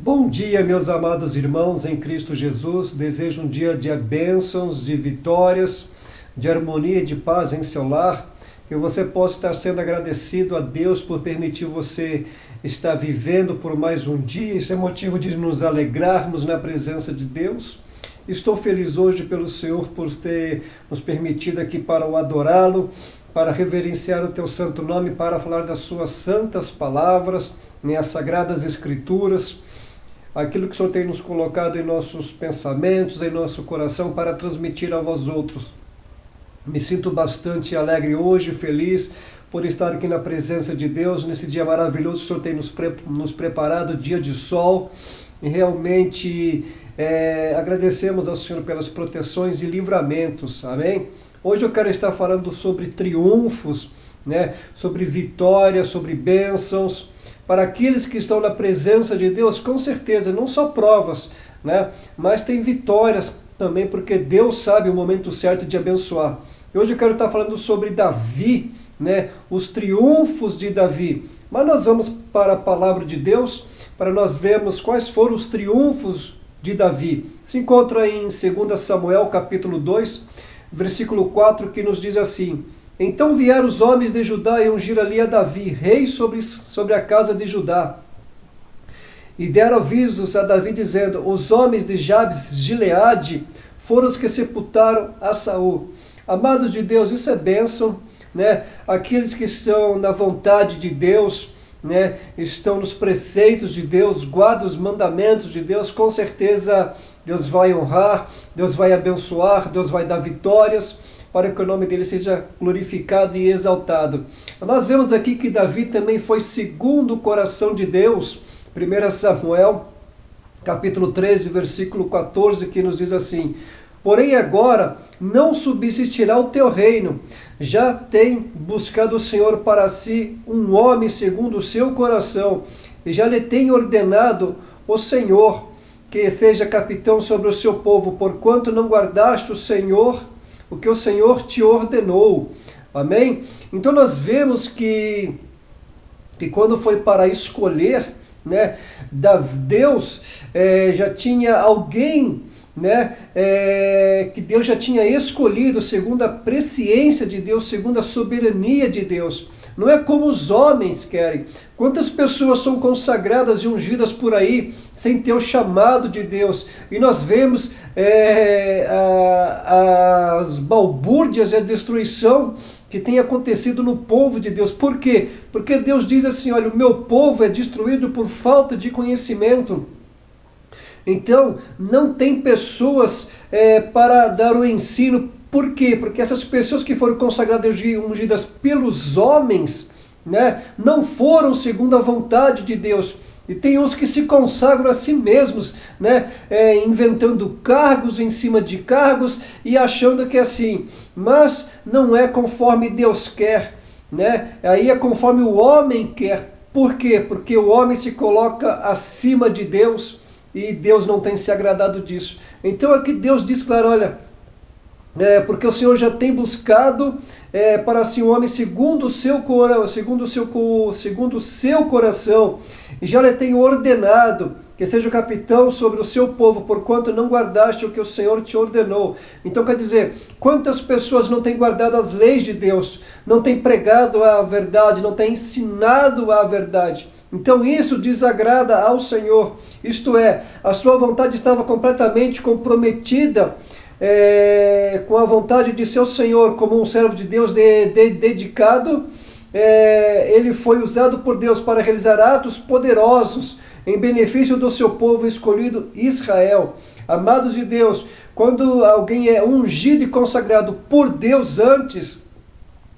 Bom dia, meus amados irmãos em Cristo Jesus. Desejo um dia de bênçãos, de vitórias, de harmonia e de paz em seu lar. Que você possa estar sendo agradecido a Deus por permitir você estar vivendo por mais um dia. Isso é motivo de nos alegrarmos na presença de Deus. Estou feliz hoje pelo Senhor por ter nos permitido aqui para o adorá-lo, para reverenciar o teu santo nome, para falar das suas santas palavras, as sagradas escrituras, aquilo que o Senhor tem nos colocado em nossos pensamentos, em nosso coração, para transmitir a vós outros. Me sinto bastante alegre hoje, feliz por estar aqui na presença de Deus, nesse dia maravilhoso que o Senhor tem nos preparado, dia de sol, e realmente agradecemos ao Senhor pelas proteções e livramentos, amém? Hoje eu quero estar falando sobre triunfos, sobre vitórias, sobre bênçãos. Para aqueles que estão na presença de Deus, com certeza, não só provas, mas tem vitórias também, porque Deus sabe o momento certo de abençoar. E hoje eu quero estar falando sobre Davi, os triunfos de Davi. Mas nós vamos para a palavra de Deus, para nós vermos quais foram os triunfos de Davi. Se encontra em 2 Samuel, capítulo 2, versículo 4, que nos diz assim: Então vieram os homens de Judá e ungiram ali a Davi, rei sobre a casa de Judá. E deram avisos a Davi, dizendo: Os homens de Jabes de Gileade foram os que sepultaram a Saul. Amados de Deus, isso é bênção, Aqueles que estão na vontade de Deus, estão nos preceitos de Deus, guardam os mandamentos de Deus, com certeza Deus vai honrar, Deus vai abençoar, Deus vai dar vitórias, para que o nome dele seja glorificado e exaltado. Nós vemos aqui que Davi também foi segundo o coração de Deus. 1 Samuel, capítulo 13, versículo 14, que nos diz assim: Porém agora não subsistirá o teu reino, já tem buscado o Senhor para si um homem segundo o seu coração, e já lhe tem ordenado o Senhor que seja capitão sobre o seu povo, porquanto não guardaste o Senhor, o que o Senhor te ordenou. Amém? Então nós vemos que quando foi para escolher, Deus já tinha alguém, que Deus já tinha escolhido segundo a presciência de Deus, segundo a soberania de Deus. Não é como os homens querem. Quantas pessoas são consagradas e ungidas por aí, sem ter o chamado de Deus? E nós vemos as balbúrdias e a destruição que tem acontecido no povo de Deus. Por quê? Porque Deus diz assim: olha, o meu povo é destruído por falta de conhecimento. Então, não tem pessoas para dar o ensino. Por quê? Porque essas pessoas que foram consagradas e ungidas pelos homens, não foram segundo a vontade de Deus. E tem uns que se consagram a si mesmos, inventando cargos em cima de cargos e achando que é assim. Mas não é conforme Deus quer, Aí é conforme o homem quer. Por quê? Porque o homem se coloca acima de Deus e Deus não tem se agradado disso. Então aqui Deus diz claro, olha, porque o Senhor já tem buscado para si um homem segundo o seu coração, e já lhe tem ordenado que seja o capitão sobre o seu povo, porquanto não guardaste o que o Senhor te ordenou. Então quer dizer, quantas pessoas não têm guardado as leis de Deus, não têm pregado a verdade, não têm ensinado a verdade. Então isso desagrada ao Senhor, isto é, a sua vontade estava completamente comprometida com a vontade de seu Senhor, como um servo de Deus dedicado. Ele foi usado por Deus para realizar atos poderosos em benefício do seu povo escolhido Israel. Amados de Deus, quando alguém é ungido e consagrado por Deus antes,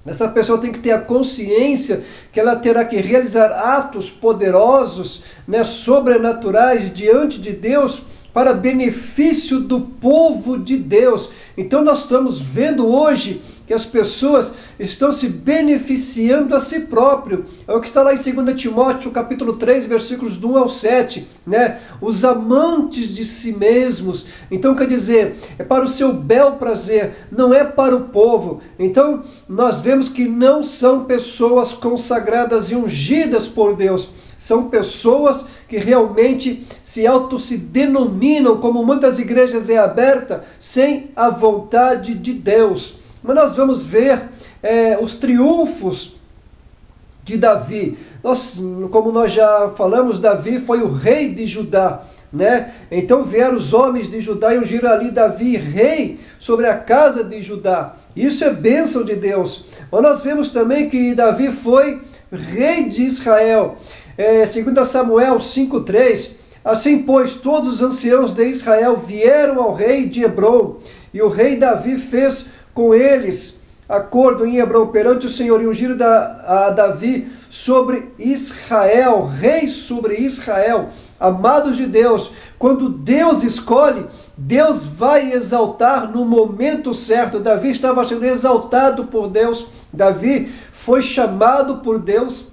essa pessoa tem que ter a consciência que ela terá que realizar atos poderosos, sobrenaturais diante de Deus, para benefício do povo de Deus. Então nós estamos vendo hoje que as pessoas estão se beneficiando a si próprio. É o que está lá em 2 Timóteo, capítulo 3, versículos do 1 ao 7, Os amantes de si mesmos. Então quer dizer, é para o seu bel prazer, não é para o povo. Então nós vemos que não são pessoas consagradas e ungidas por Deus. São pessoas que realmente se denominam, como muitas igrejas é aberta, sem a vontade de Deus. Mas nós vamos ver os triunfos de Davi. Como nós já falamos, Davi foi o rei de Judá, né? Então vieram os homens de Judá e ungiram ali Davi rei sobre a casa de Judá. Isso é bênção de Deus. Mas nós vemos também que Davi foi rei de Israel. 2 Samuel 5,3: Assim, pois, todos os anciãos de Israel vieram ao rei de Hebrom, e o rei Davi fez com eles acordo em Hebrom perante o Senhor, e ungiram a Davi sobre Israel, rei sobre Israel. Amados de Deus, quando Deus escolhe, Deus vai exaltar no momento certo. Davi estava sendo exaltado por Deus, Davi foi chamado por Deus,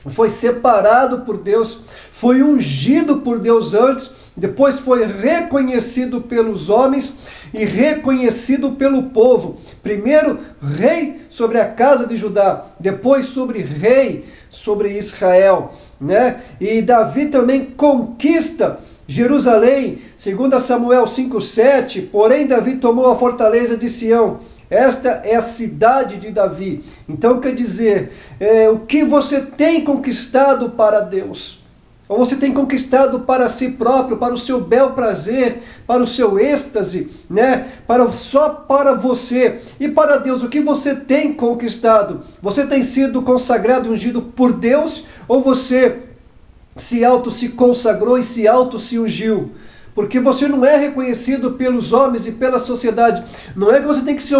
foi separado por Deus, foi ungido por Deus antes, depois foi reconhecido pelos homens e reconhecido pelo povo. Primeiro rei sobre a casa de Judá, depois rei sobre Israel, né? E Davi também conquista Jerusalém. 2 Samuel 5,7: Porém Davi tomou a fortaleza de Sião. Esta é a cidade de Davi. Então quer dizer, o que você tem conquistado para Deus? Ou você tem conquistado para si próprio, para o seu bel prazer, para o seu êxtase, né? Só para você. E para Deus, o que você tem conquistado? Você tem sido consagrado e ungido por Deus? Ou você se consagrou e se ungiu? Porque você não é reconhecido pelos homens e pela sociedade. Não é que você tem que ser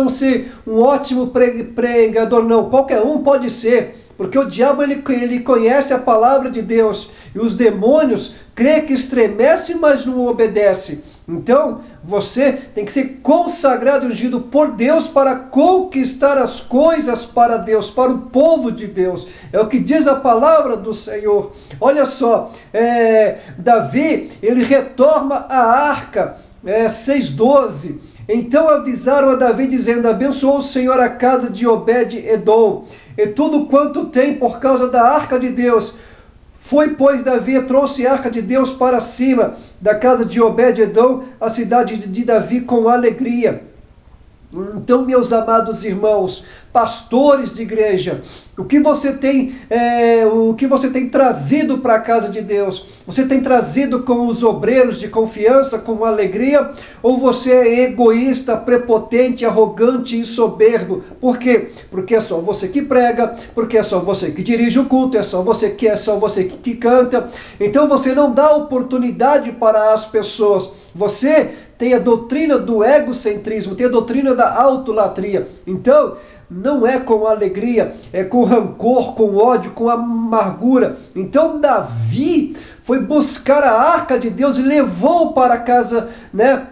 um ótimo pregador, não. Qualquer um pode ser. Porque o diabo ele conhece a palavra de Deus. E os demônios creem que estremece, mas não obedece. Então, você tem que ser consagrado e ungido por Deus para conquistar as coisas para Deus, para o povo de Deus. É o que diz a palavra do Senhor. Olha só, Davi, ele retorna a arca, 6,12. Então avisaram a Davi, dizendo: abençoou o Senhor a casa de Obed-edom, e tudo quanto tem por causa da arca de Deus. Foi, pois, Davi e trouxe a arca de Deus para cima da casa de Obed-edom, a cidade de Davi, com alegria. Então, meus amados irmãos, pastores de igreja, o que você tem trazido para a casa de Deus? Você tem trazido com os obreiros de confiança, com alegria? Ou você é egoísta, prepotente, arrogante e soberbo? Por quê? Porque é só você que prega, porque é só você que dirige o culto, é só você que canta. Então você não dá oportunidade para as pessoas. Você tem a doutrina do egocentrismo, tem a doutrina da autolatria. Então, não é com alegria, é com rancor, com ódio, com amargura. Então Davi foi buscar a arca de Deus e levou para a casa, né,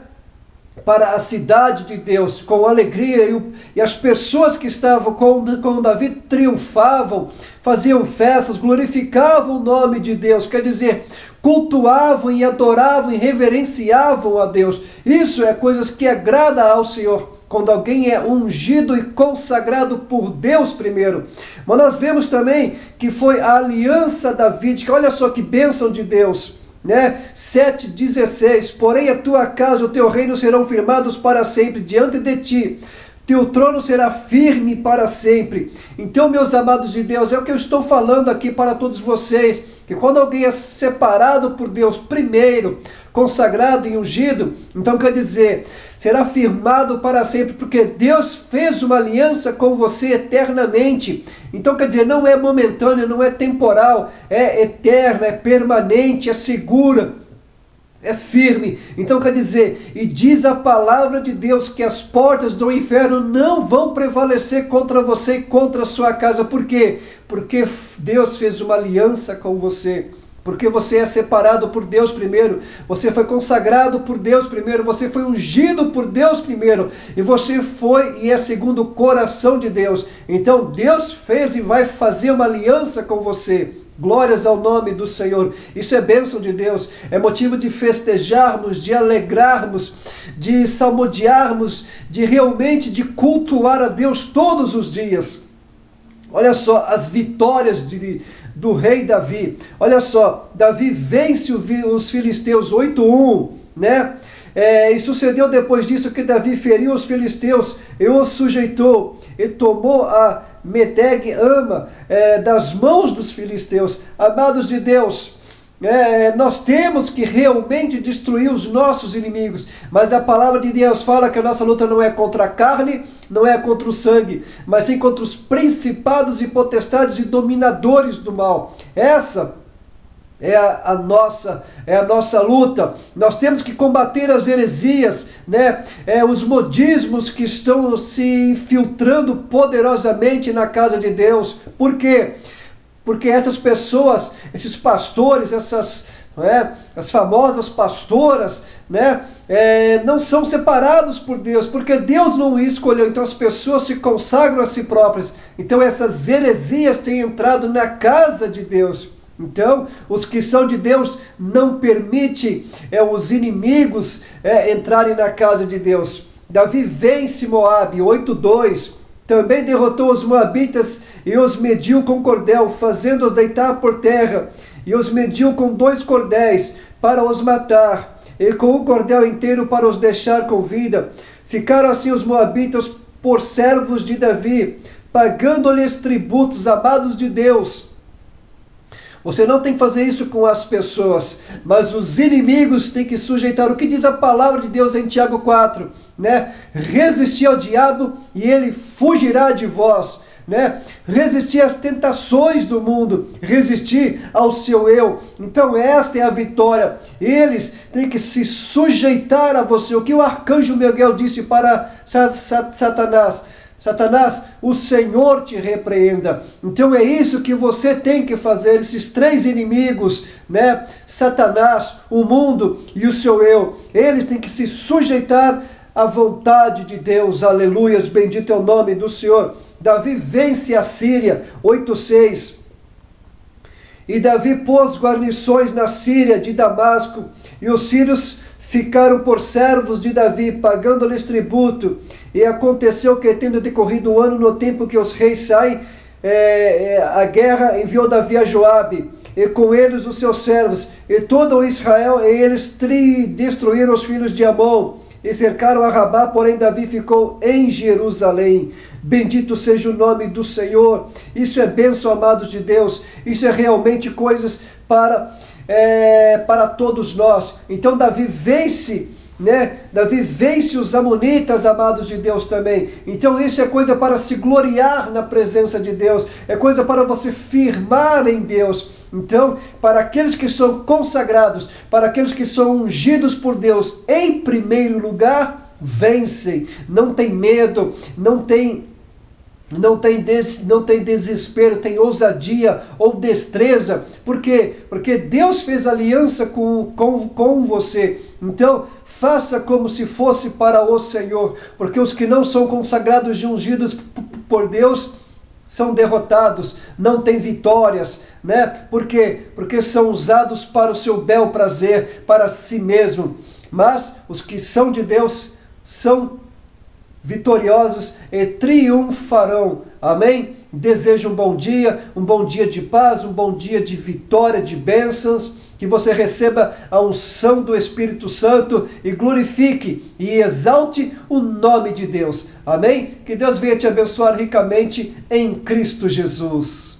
para a cidade de Deus, com alegria. E as pessoas que estavam com Davi triunfavam, faziam festas, glorificavam o nome de Deus. Quer dizer, cultuavam e adoravam e reverenciavam a Deus. Isso é coisas que agrada ao Senhor, quando alguém é ungido e consagrado por Deus primeiro. Mas nós vemos também que foi a aliança davídica. Olha só que bênção de Deus, né? 7,16: Porém a tua casa e o teu reino serão firmados para sempre diante de ti. Teu trono será firme para sempre. Então, meus amados de Deus, é o que eu estou falando aqui para todos vocês, que quando alguém é separado por Deus primeiro, consagrado e ungido, então quer dizer, será firmado para sempre, porque Deus fez uma aliança com você eternamente. Então quer dizer, não é momentânea, não é temporal, é eterna, é permanente, é segura, é firme. Então quer dizer, e diz a palavra de Deus que as portas do inferno não vão prevalecer contra você e contra a sua casa. Por quê? Porque Deus fez uma aliança com você. Porque você é separado por Deus primeiro, você foi consagrado por Deus primeiro, você foi ungido por Deus primeiro, e você foi e é segundo o coração de Deus. Então Deus fez e vai fazer uma aliança com você. Glórias ao nome do Senhor. Isso é bênção de Deus, é motivo de festejarmos, de alegrarmos, de salmodiarmos, de realmente de cultuar a Deus todos os dias. Olha só as vitórias do rei Davi. Olha só, Davi vence os filisteus 8-1, né? E sucedeu depois disso que Davi feriu os filisteus e os sujeitou, e tomou a Meteg-Ama das mãos dos filisteus. Amados de Deus, nós temos que realmente destruir os nossos inimigos, mas a palavra de Deus fala que a nossa luta não é contra a carne, não é contra o sangue, mas sim contra os principados e potestades e dominadores do mal. Essa é a nossa luta. Nós temos que combater as heresias, né? Os modismos que estão se infiltrando poderosamente na casa de Deus. Por quê? Porque essas pessoas, esses pastores, as famosas pastoras, né? Não são separados por Deus, porque Deus não escolheu. Então as pessoas se consagram a si próprias. Então essas heresias têm entrado na casa de Deus. Então, os que são de Deus não permitem os inimigos entrarem na casa de Deus. Davi vence Moabe, 8-2. Também derrotou os moabitas e os mediu com cordel, fazendo-os deitar por terra. E os mediu com 2 cordéis para os matar, e com um cordel inteiro para os deixar com vida. Ficaram assim os moabitas por servos de Davi, pagando-lhes tributos. Amados de Deus, você não tem que fazer isso com as pessoas, mas os inimigos têm que sujeitar. O que diz a palavra de Deus em Tiago 4, né? Resistir ao diabo e ele fugirá de vós, né? Resistir às tentações do mundo, resistir ao seu eu. Então esta é a vitória. Eles têm que se sujeitar a você. O que o arcanjo Miguel disse para Satanás? Satanás, o Senhor te repreenda. Então é isso que você tem que fazer. Esses 3 inimigos, né? Satanás, o mundo e o seu eu. Eles têm que se sujeitar à vontade de Deus. Aleluias, bendito é o nome do Senhor. Davi vence a Síria, 8-6. E Davi pôs guarnições na Síria de Damasco, e os sírios ficaram por servos de Davi, pagando-lhes tributo. E aconteceu que, tendo decorrido um ano, no tempo que os reis saem a guerra, enviou Davi a Joabe, e com eles os seus servos, e todo o Israel, e eles destruíram os filhos de Amon, e cercaram a Rabá, porém Davi ficou em Jerusalém. Bendito seja o nome do Senhor. Isso é bênção, amados de Deus. Isso é realmente coisas para todos nós. Então Davi vence, né? Davi vence os amonitas, amados de Deus, também. Então isso é coisa para se gloriar na presença de Deus, é coisa para você firmar em Deus. Então, para aqueles que são consagrados, para aqueles que são ungidos por Deus, em primeiro lugar, vencem. Não tem medo, não tem desespero, tem ousadia ou destreza. Por quê? Porque Deus fez aliança com você. Então, faça como se fosse para o Senhor, porque os que não são consagrados e ungidos por Deus são derrotados, não têm vitórias, né? Por quê? Porque são usados para o seu bel prazer, para si mesmo. Mas os que são de Deus são vitoriosos e triunfarão. Amém? Desejo um bom dia de paz, um bom dia de vitória, de bênçãos, que você receba a unção do Espírito Santo e glorifique e exalte o nome de Deus. Amém? Que Deus venha te abençoar ricamente em Cristo Jesus.